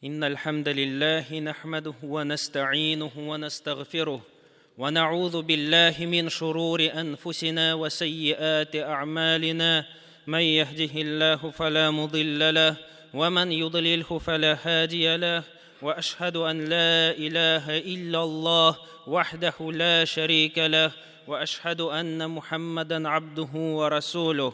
إن الحمد لله نحمده ونستعينه ونستغفره ونعوذ بالله من شرور أنفسنا وسيئات أعمالنا من يهده الله فلا مضل له ومن يضلله فلا هادي له وأشهد أن لا إله إلا الله وحده لا شريك له وأشهد أن محمدًا عبده ورسوله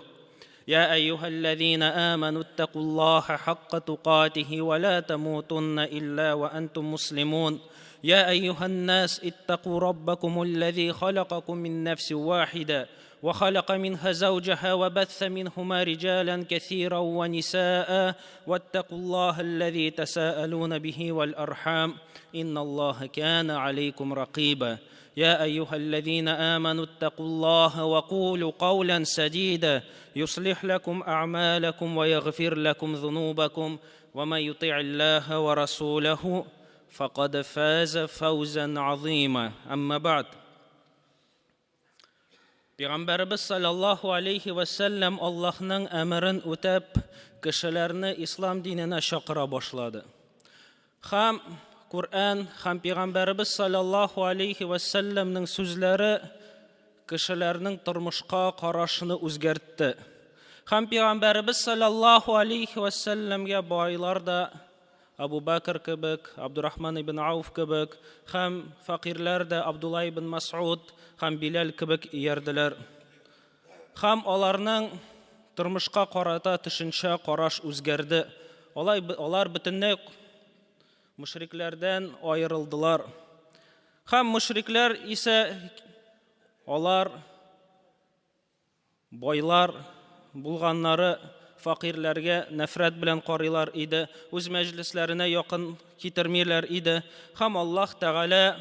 يا أيها الذين آمنوا اتقوا الله حق تقاته ولا تموتن إلا وأنتم مسلمون يا أيها الناس اتقوا ربكم الذي خلقكم من نفس واحدة وخلق منها زوجها وبث منهما رجالا كثيرا ونساء واتقوا الله الذي تساءلون به والأرحام إن الله كان عليكم رقيبا يا أيها الذين آمنوا اتقوا الله وقولوا قولا سديدا يصلح لكم أعمالكم ويغفر لكم ذنوبكم ومن يطع الله ورسوله فقد فاز فوزا عظيما أما بعد Peygamberimiz sallallahu aleyhi ve sellem Allah'ın emrin ötep kişilerini İslam dinine çağıra başladı. Hem Kur'an hem Peygamberimiz sallallahu aleyhi ve sellem'nin sözleri kişilerinin turmuşqa qarashını o'zgartdi. Hem Peygamberimiz sallallahu aleyhi ve sellem'ge boylar da Abu Bakr kibik, Abdurrahman ibn Avf kibik, hem fakirler de Abdullah ibn Mas'ud, hem Bilal kibik yerdiler. Hem onlarning turmushqa qarata tushuncha qarash o'zgardi. Ular butunlay mushriklardan ayrıldılar. Hem mushriklar ise ular boylar bulganları fakirlerge nefret bilen qarılar idi. Öz meclislerine yakın kitirmirler idi. Hem Allah Teala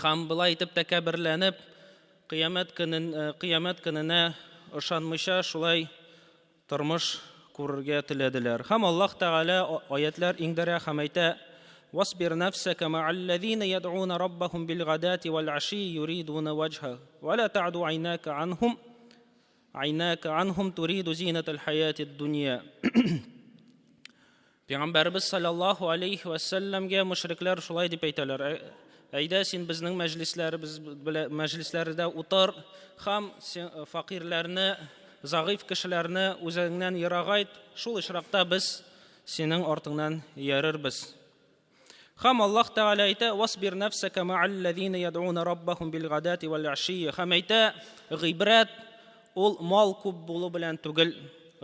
hem bulay etip tekabirlenip kıyamet gününe ışanmışa şulay turmuş kururga tilediler. Hem Allah Teala ayetler indire hem ayta واصبر نفسك مع الذين يدعون ربهم بالغداة والعشي يريدون وجهه ولا تعد عيناك عنهم تريد زينة الحياة الدنيا. Peygamberimiz sallallahu aleyhi ve sellem'ge müşrikler şulay dip aytalar. Ayda sen bizning meclislerde otur, hem fakirlerini, zayıf kişilerini o'zingdan yirag'ayt, şul işraqta biz sening ortingdan yerirbiz. Hem Allah Teala ayta wasbir nafsaka ma'allazina yad'una rabbahum bil ghadati wal 'ashiyyi. Hem ayta g'ibrat ol mal ko'p bo'li bilan tugil,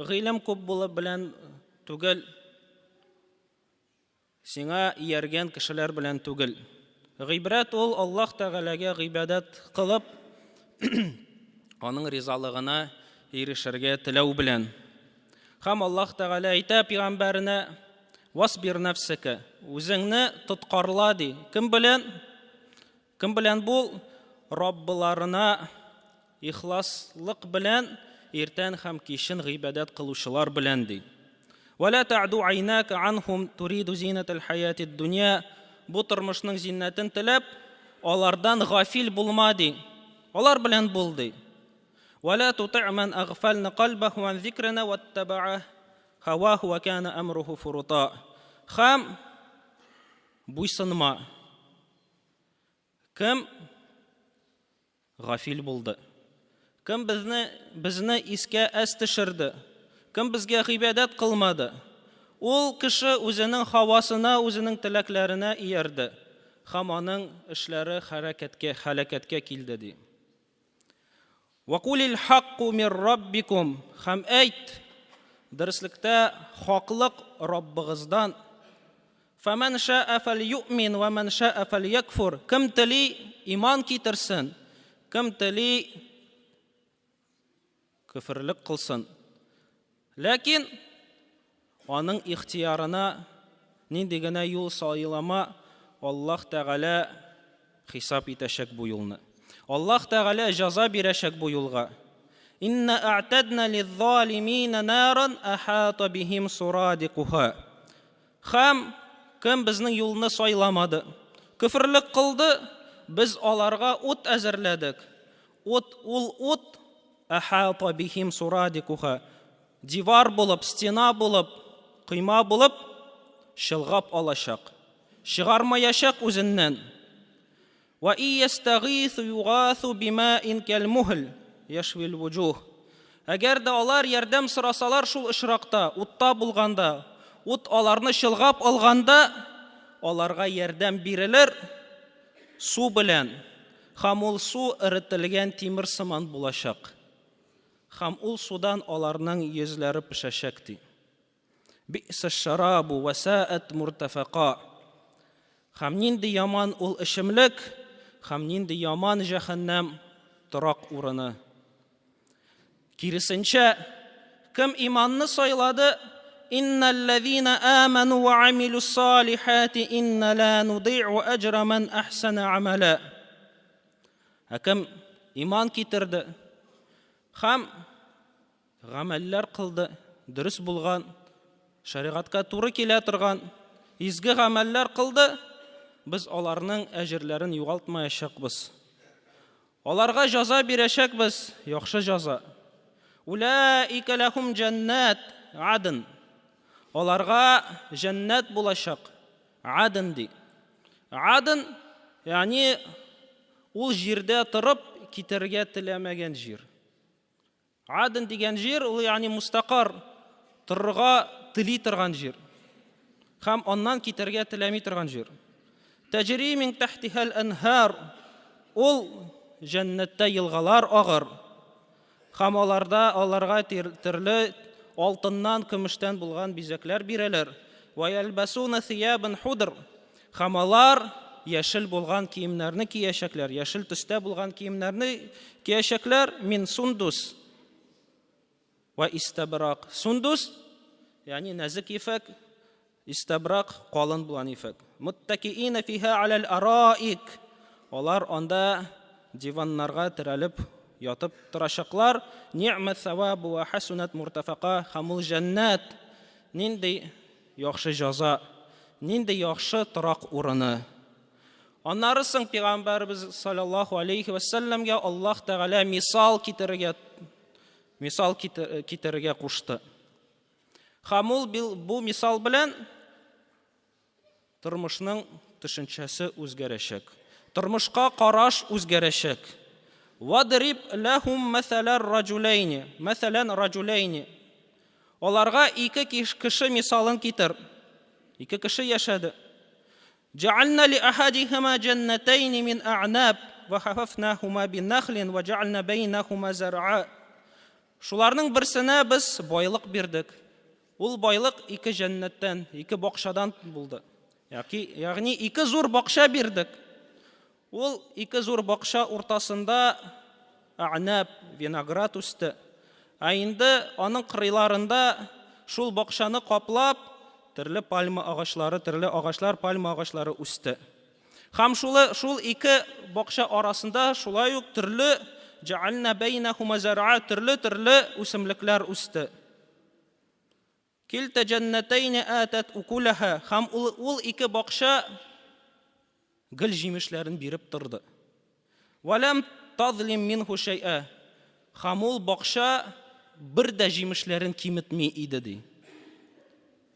g'ilm ko'p bo'li bilan tugil, senga yergan kishilar bilan tugil. G'ibrat ol Allah Teala'ga ibadat qilib, onun rizalığına erişirge tilov bilan. Hem Allah Teala ayta peygamberine wasbir nafsaka, o'zingni tutqarla di. Kim bilan bul? Robbilarına ixlaslik bilan ertan ham kishin ibadat qiluvchilar bilan di. Wala ta'du aynaka anhum turidu zinatal hayatid dunya. Bu turmushning zinnatini tilab, ulardan g'afil bo'lma di. Ular bilan bo'ldi. Wala tuti' man aghfalna qalbahu an zikrina wattaba'a hawahu wa kana amruhu furuta. Ham buysınma. Kim g'afil bo'ldi? Kim bizni isga astishirdi? Kim bizga ibadat qilmadi? Ol kishi o'zining havosina, o'zining tilaklarına iyerdi. Ham onun ishlari halakatga keldi di. Wa qulil haqqu min rabbikum. Ham ayt, darslikda haqliq Robbingizdan. Faman sha'a falyu'min wa man sha'a falyakfur. Kim tili iman keltirsin, kim tili kufrlik qilsin. Lakin onun ixtiyarına nindigine yol sayılama Allah Teala hesap etecek bu yolunu. Allah Teala ceza verecek bu yolga. İnna a'tadna liz-zalimina naran ahata bihim suradiquha. Ham kim bizning yolunu saylamadı, küfürlük kıldı, biz onlarga ot azirladik. Ot ahata bihim suradiquha. Divar bulup, stena bulup, kıyma bulup, шылгап алачак, чыгармаячак үзеннән. Ва иястагису югасу бимаин калмухл яшвил вуджух. Әгәр дә алар ярдәм сорасалар шул ишракта, утта булганда, ут аларны чылгап алганда, аларга ярдәм бирелер су белән. Һәм ул су эрителгән тимер сыман булачак. Һәм ул судан аларның йөзләре пешәчәк ди. Би'са шарабу ва саат муртафаqa. Һәм нинди яман ул ишемлек, һәм нинди яман җәһәннәм торак урыны. Киресенчә, кем иманны сайлады, инналлазина аману ва амилус салихати инна ла нуди'у аджра ман ахсана амала. Кем иман китерде, һәм гамәлләр кылды, дөрес булган, шәригатькә туры килә торган, изге гамәлләр кылды, biz аларның әҗерләрен югалтмаячакбыз. Аларга җәза бирәчәкбез, яхшы җәза. Улаика лахум җаннат адн. Аларга җәннәт булачак. Адн ди. Адн, ягъни ул җирдә торып китәргә теләмәгән җир. Адн дигән җир, ул ягъни мустақар, торырга тели торган җир. Һәм аннан китәргә теләми торган җир. Тәҗри мин тахтиха ал-анһар. Ул җәннәттә елгалар агыр. Һәм аларга төрле алтыннан, көмештән булган бизәкләр бирәләр. Ва ялбасуна сиябан худр. Һәм алар яшел булган киемнәрне киячәкләр, яшел төстә булган киемнәрне киячәкләр мин сундус. Ва истабрак. Сундус, ягъни нәзик ифәк, истабрак калын булган ифәк. Muttakiina fiha alal araik. Алар анда диваннарга терәлеп ятып торачаклар. Ни'мат савабу ва хасунат муртафаqa. Хамул җаннат. Нинди яхшы җәза, нинди яхшы торак урыны. Аннары соң Пәйгамбәрбез саллаллаху алейхи ва салламга Аллаһ Тәгалә мисал китерергә кушты. Һәм ул бу мисал белән тормышның төшенчәсе үзгәрәчәк. Тормышка караш үзгәрәчәк. Вадриб лахум масалар раджулайни. Масалан раджулайни. Аларга ике кеше мисалын китер. Ике кеше яшәде. Джа'ална ли ахадихима джаннатайни мин а'наб ва хафафнахума биннахлин ва джа'ална байнахума зар'a. Шуларның берсенә без байлык бирдек. Ул байлык ике җәннәттән, ике бакчадан булды. Ягъни ике зур бакча бирдек. Ул ике зур бакча уртасында а'наб, виноград үсте. Инде аның кырыйларында шул бакчаны каплап төрле пальма агачлары, төрле агачлар, пальма агачлары үсте. Һәм шул ике бакча арасында шулай ук төрле джа'ална байнахума зар'a, төрле үсемлекләр үсте. Килта джаннатайни атат укулаха. Һәм ул ике бакча гөл җимешләрен биреп торды. Валам тазлим минху шай'a. Һәм ул бакча бер дә җимешләрен киметми иде ди.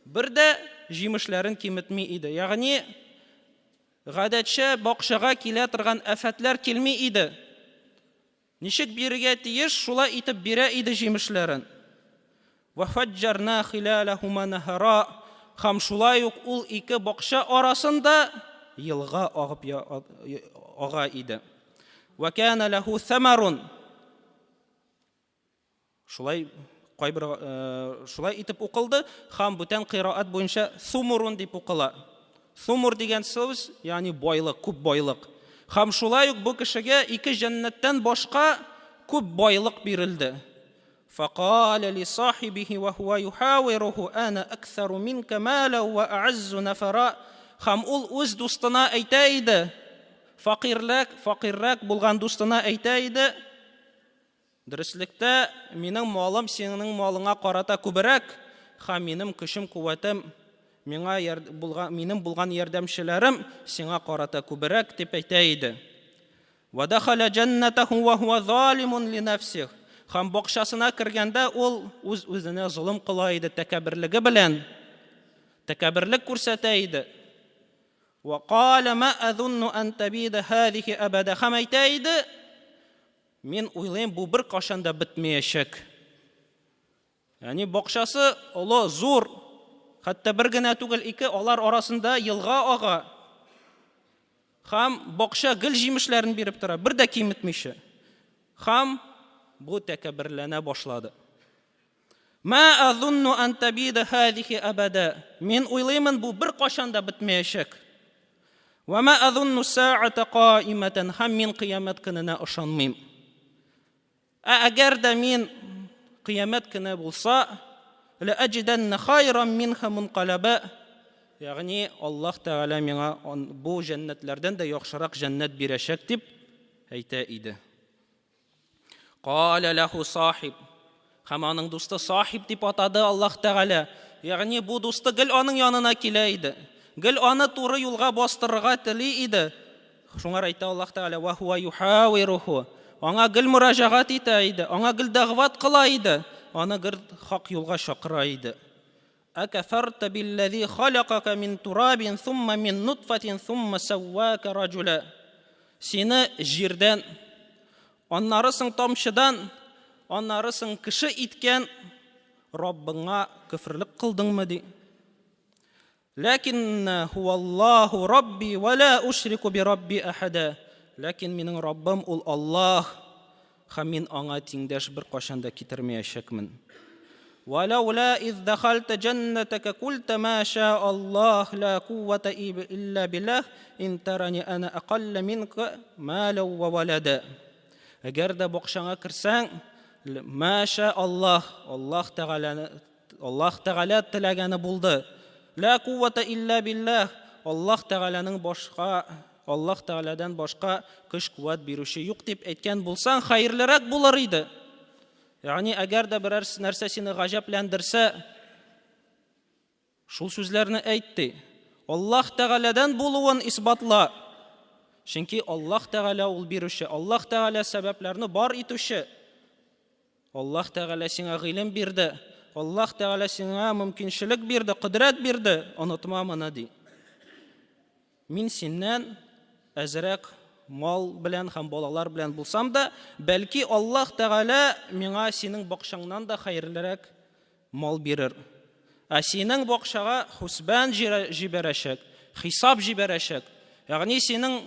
Бер дә җимешләрен киметми иде. Ягъни гадәтчә бакчага килә торган афатлар килми иде. Ничек бирергә тиеш, шулай итеп бирә иде җимешләрен. وَفَجَّرْنَا خِلَالَهُمَا نَهَرًا. Һәм шулай ук ул ике бакча арасында елга ага иде. وَكَانَ لَهُ ثَمَرٌ. Шулай итеп укылды. Һәм бүтән кыраат буенча сумурун дип укыла. Сумур дигән сүз, ягъни байлык, күп байлык. Һәм шулай ук бу кешегә ике җәннәттән башка күп байлык бирелде. فقال لصاحبه وهو يحاوره أنا أكثر منك مالا وأعز نفرا. Һәм ул үз дустына әйтә иде, фақиррак булган дустына әйтә иде, дөреслектә минең малым синең малыңа карата күбрәк, һәм минем көчем куәтем минем булган ярдәмчеләрем сиңа карата күбрәк дип әйтә иде. وَدَخَلَ جَنَّتَهُ وَهُوَ ظَالِمٌ لِنَفْسِهِ. Һәм бакчасына кергәндә ул үз-үзенә зулым кыла иде тәкәбберлеге белән. тәкәбберлек күрсәтә иде. وقال ما أظن أن تبيد هذه أبدا. Һәм әйтә иде, мин уйлыйм, бу бер кашан да бетмәячәк. Яни бакчасы олы, зур, хәтта бер генә түгел, ике, алар арасында елга ага. Һәм бакча гөл җимешләрен биреп тора, бер дә киметмичә. Һәм бу тәкәбберләнә башлады. ما أظن أن تبيد هذه أبدا. Мин уйлыймын, бу бер кашан да бетмәячәк. وما أظن الساعة قائمة. Һәм мин кыямәт көненә ышанмыйм. Әгәр дә мин кыямәт көне булса, لأجدن خيرا منها منقلبا. Ягъни Аллаһ Тәгалә миңа бу җәннәтләрдән дә яхшырак җәннәт бирәчәк дип әйтә иде. قال له صاحب. Һәм аның дусты Сахиб дип атады Аллаһ Тәгалә. Ягъни бу дусты гел аның янына килә иде. Гел аны туры юлга бастырырга тели иде. Шуңа әйтә Аллаһ Тәгалә: "Ва хуа юхавируху". Аңа гел мураҗагат итә иде, аңа гел дәгъват кыла иде, аны гел хак юлга чакыра иде. "Акафарта билләзи халакака мин турабин сумма мин нутфатин сумма саввака раджула". Сине җирдән, аннары соң тамчыдан, аннары соң кеше иткән Раббыңа күфрлек кылдыңмы ди? "Ләкин хуаллаху рабби ва ла ушрику би рабби ахада". Ләкин минең Раббым ул Аллаһ, һәм мин аңа тиңдәш бер кашан да китермәячәкмен. "Валаула из дахалта джаннатака култа ма ша Аллаһ ла куввата илля биллаһ ин тарани ана акалла минка маля ва валада". Әгәр дә бакчаңа кирсәң, ма ша Аллаһ, Аллаһ Тәгалә теләгәне булды. Ла куввата илля биллаһ, Аллаһ Тәгаләдән башка көч-куәт бирүче юк дип әйткән булсаң, хәерлерәк булыр иде. Ягъни әгәр дә берәр нәрсә сине гаҗәпләндерсә, шул сүзләрне әйтте. Аллаһ Тәгаләдән булуын исбатла. Чөнки Аллаһ Тәгалә ул бирүче, Аллаһ Тәгалә сәбәпләрне бар итүче. Аллаһ Тәгалә сиңа гыйлем бирде, Аллаһ Тәгалә сиңа мөмкинчелек бирде, кудрәт бирде, онытма моны ди. Мин синнән әзрәк мал белән һәм балалар белән булсам да, бәлки Аллаһ Тәгалә миңа синең бакчаңнан да хәерлерәк мал бирер. Ә синең бакчага хусбан җибәрәчәк, хисап җибәрәчәк. Ягъни синең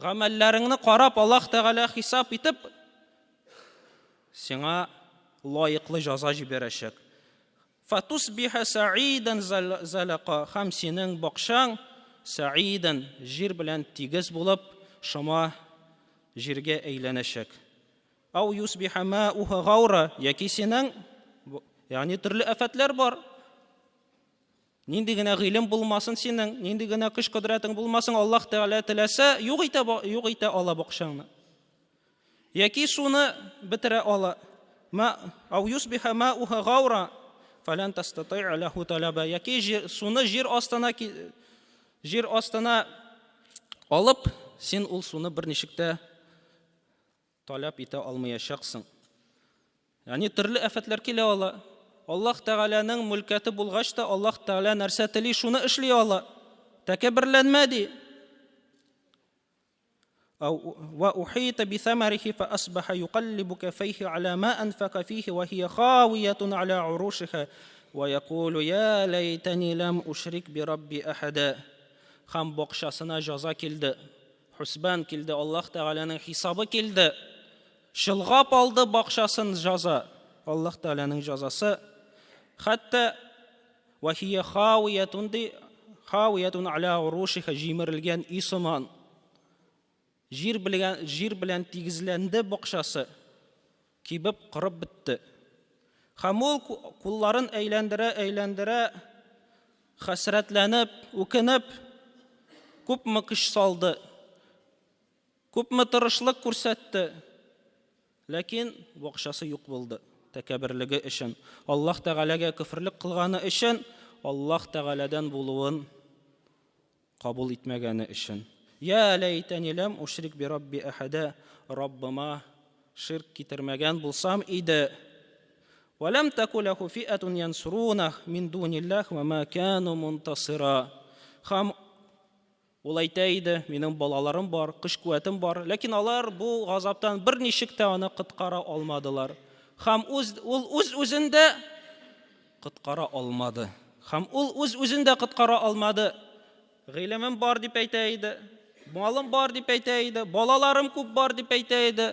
гамәлләреңне карап Аллаһ Тәгалә хисап итеп сиңа лаеклы җәза җибәрәчәк. Фатусбиха саидан залаqa. Һәм синең бакчаң саидан җир белән тигез булып, шома җиргә әйләнәчәк. Ау юсбиха мауха гаура. Яки синең, ягъни төрле афатлар бар. Нинди генә гыйлем булмасын синең, нинди генә көч кудрәтең булмасын, Аллаһ Тәгалә теләсә, юк итә ала бакчаңны. Яки суны бетерә ала. Ау юсбиха мауха гаура фалан тастати'а лаху талаба. Яки суны җир астына алып, син ул суны берничектә талап итә алмаячаксың. Ягъни төрле афатлар килә ала. Аллаһ Тәгаләнең мөлкәте булгач та, Аллаһ Тәгалә нәрсә тели, шуны эшли ала. Тәкәбберләнмә ди. وأحيط بثمره فأصبح يقلب كفيه على ما أنفق فيه وهي خاوية على عروشها ويقول يا ليتني لم أشرك بربي أحدا. Һәм бакчасына җәза килде, хусбан килде, Аллаһ Тәгаләнең хисабы килде. Шылгап алды бакчасын җәза, Аллаһ Тәгаләнең җәзасы. Хәтта وهي خاوية على عروشها, җимерелгән исман. Җир белән тигезләнде бакчасы, кибеп кырып бетте. Һәм ул кулларын әйләндерә, хәсрәтләнеп, үкенеп, күпме көч салды, күпме тырышлык күрсәтте. Ләкин бакчасы юк булды. Тәкәбберлеге өчен, Аллаһ Тәгаләгә күфрлек кылганы өчен, Аллаһ Тәгаләдән булуын кабул итмәгәне өчен. Я ләйтәни ләм ушрик би рабби ахада. Раббыма ширк китермәгән булсам иде. وَلَمْ تَكُنْ لَهُ فِئَةٌ يَنْصُرُونَهُ مِنْ دُونِ اللَّهِ وَمَا كَانُوا مُنْتَصِرًا. Һәм ул әйтә иде, минең балаларым бар, көч-куәтем бар, ләкин алар бу газаптан бер ничек тә аны коткара алмадылар. Һәм ул үз-үзендә коткара алмады. Һәм ул үз-үзендә коткара алмады. Гыйлемем бар дип әйтә иде, малым бар дип әйтә иде, балаларым күп бар дип әйтә иде,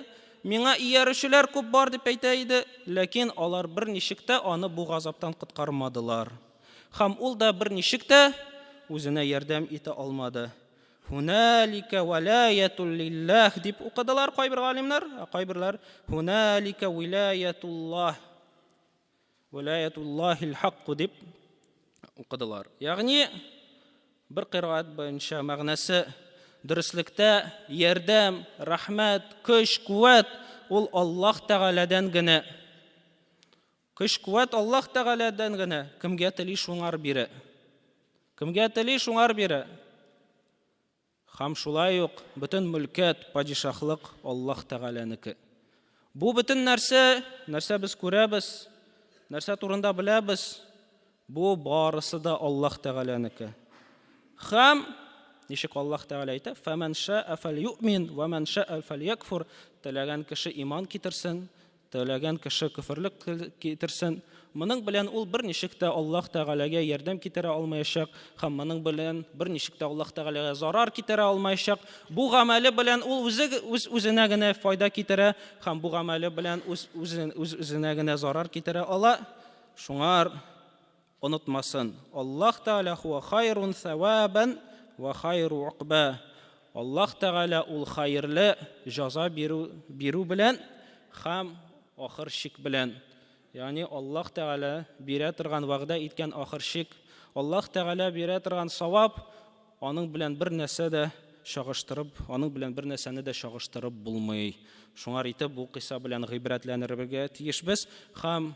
миңа иярүчеләр күп бар дип әйтә иде, ләкин алар бер ничек тә аны бу газаптан коткармадылар. Һәм ул да бер ничек тә үзенә ярдәм итә алмады. Хуналика валаятул лиллах дип укыдылар кайбер галимнәр, кайберләр хуналика вилаятуллах, вилаятуллахил хакк дип укыдылар. Ягъни бер кыраат буенча мәгънәсе дөреслекдә ярдәм, рәхмәт, көч, куәт ул Аллаһ Тәгаләдән генә. Көч, куәт Аллаһ Тәгаләдән генә. Кемгә тели шуңар бирә. Кемгә тели шуңар бирә. Һәм шулай ук бөтен мөлкәт, падишаһлык Аллаһ Тәгаләнеке. Бу бөтен нәрсә без күрәбез, нәрсә турында беләбез, бу барысы да Аллаһ Тәгаләнеке. Һәм ничек Аллаһ Тәгалә әйтә: "Фәмән ша'a фәльюъмин ва мән ша'a фәльякфур." Теләгән кеше иман китерсен, теләгән кеше күферлек китерсен. Моның белән ул бер ничек тә Аллаһ Тәгаләгә ярдәм китерә алмаячак, һәм моның белән бер ничек тә Аллаһ Тәгаләгә зарар китерә алмаячак. Бу гамәле белән ул үзенә генә файда китерә, һәм бу гамәле белән үзенә генә зарар китерә ала. Шуңар онытмасын. Аллаһ Тәгалә хуа хайрун савабан ва хайру уқба. Аллаһ Тәгалә ул хайрлы җәза бирү белән һәм ахыр шик белән. Ягъни Аллаһ Тәгалә бирә торган вәгъдә иткән ахыр шик, Аллаһ Тәгалә бирә торган савап, аның белән бер нәрсә дә чагыштырып, аның белән бер нәрсәне дә чагыштырып булмый. Шуңар итеп бу кыйса белән гыйбрәтләнергә тиешбез һәм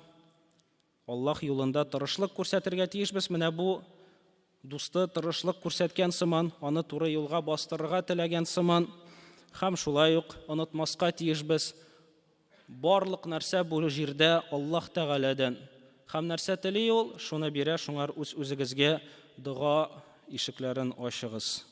Аллаһ юлында тырышлык күрсәтергә тиешбез. Менә бу дусты тырышлык күрсәткән сыман, аны туры юлга бастырырга теләгән сыман, һәм шулай ук онытмаска тиешбез. Барлык нәрсә бу җирдә Аллаһ Тәгаләдән. Һәм нәрсә тели ул, шуны бирә, шуңар үз-үзегезгә дуга ишекләрен ачыгыз.